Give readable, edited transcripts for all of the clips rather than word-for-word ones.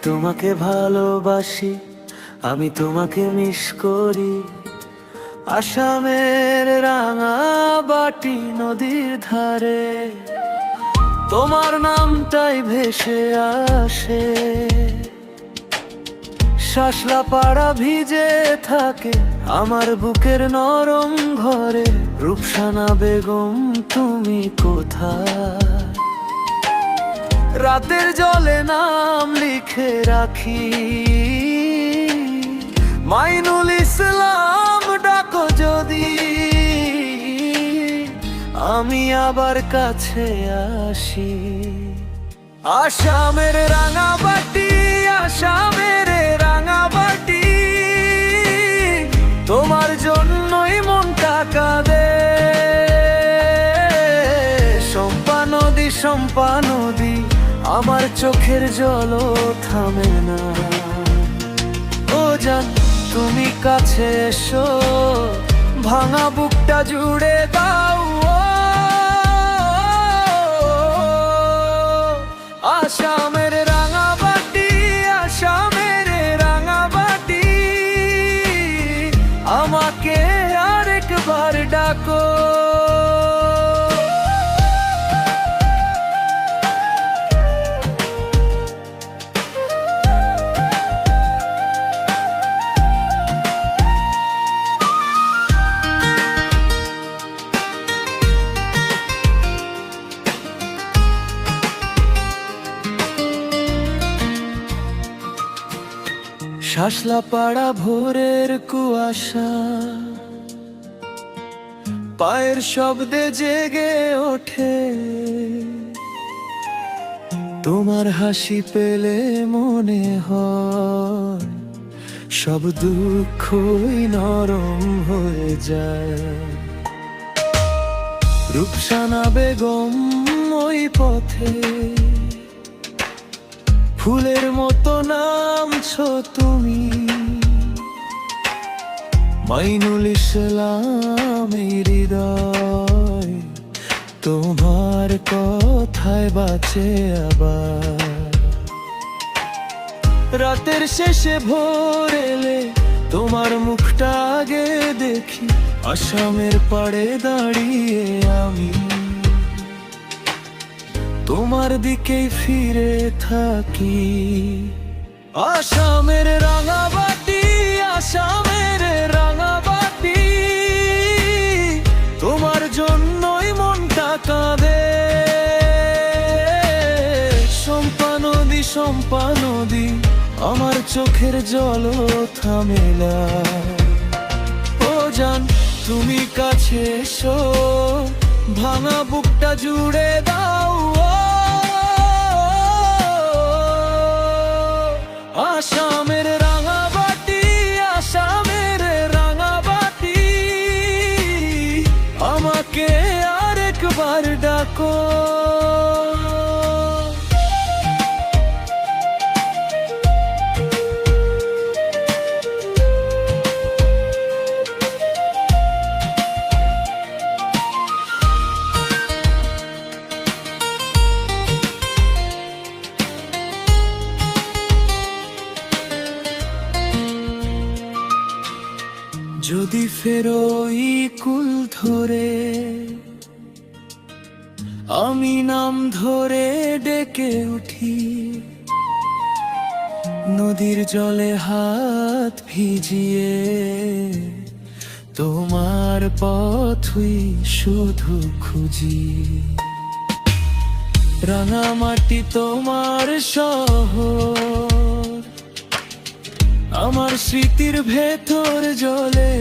তোমাকে ভালোবাসি, আমি তোমাকে মিস করি। আসামের রাঙাবাটি নদীর ধারে তোমার নামটাই ভেসে আসে। শাসলা পাড়া ভিজে থাকে আমার বুকের নরম ঘরে। রূপসানা বেগম তুমি কোথায়? রাতের জলে নাম লিখে রাখি, মাইনুল ইসলাম ডাকো যদি, আমি আবার কাছে আসি। আসামের রাঙাবাটি, আসামের রাঙাবাটি, তোমার জন্যই মনটা কাঁদে। শম্পা নদী, শম্পা নদী, আমার চোখের জলও থামে না। ও জান তুমি কাছে এসো, ভাঙা বুকটা জুড়ে দাও। আসামের রাঙাবাটি, আসামের রাঙাবাটি, আমাকে আরেকবার ডাকো। শাসলা পাড়া ভোরের কুয়াশা, পায়ের শব্দে জেগে ওঠে। তোমার হাসি পেলে মনে হয় সব দুঃখই নরম হয়ে যায়। রূপসানা বেগম ওই পথে ফুলের মতো নামছো তুমি। মাইনুল ইসলাম হৃদয় তোমার কথায় বাঁচে আবার। রাতের শেষে ভোর এলে তোমার মুখটা আগে দেখি। আসামের পাড়ে দাঁড়িয়ে আমি তোমার দিকেই ফিরে থাকি। আসামের রাঙাবাটি, আসামের রাঙাবাটি, তোমার জন্যই মনটা কাঁদে। শম্পা নদী, শম্পা নদী, আমার চোখের জলও থামে না। ও জান তুমি কাছে এসো, ভাঙা বুকটা জুড়ে দাও। আসামের রাঙাবাটি, আসামের রাঙাবাটি, আমাকে আরেকবার ডাকো। যদি ফেরোই কুল ধরে আমি নাম ধরে ডেকে উঠি, নদীর জলে হাত ভিজিয়ে তোমার পথই শুধু খুঁজি। রাঙামাটি তোমার শহর, আমার স্মৃতির ভেতর জলে।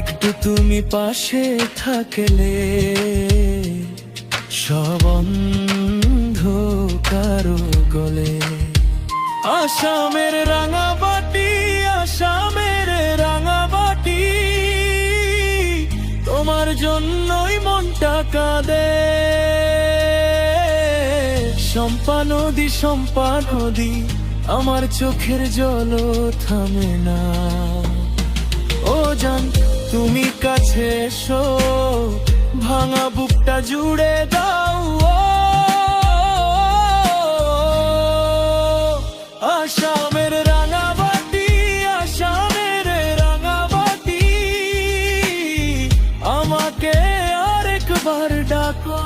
একটু তুমি পাশে থাকলে সব অন্ধকার গলে। আসামের রাঙাবাটি, আসামের রাঙাবাটি, তোমার জন্যই মনটা কাঁদে। শম্পা নদী, শম্পা নদী, আমার চোখের জলও থামে না। ও জান তুমি কাছে এসো, ভাঙা বুকটা জুড়ে দাও। আবার ডাকো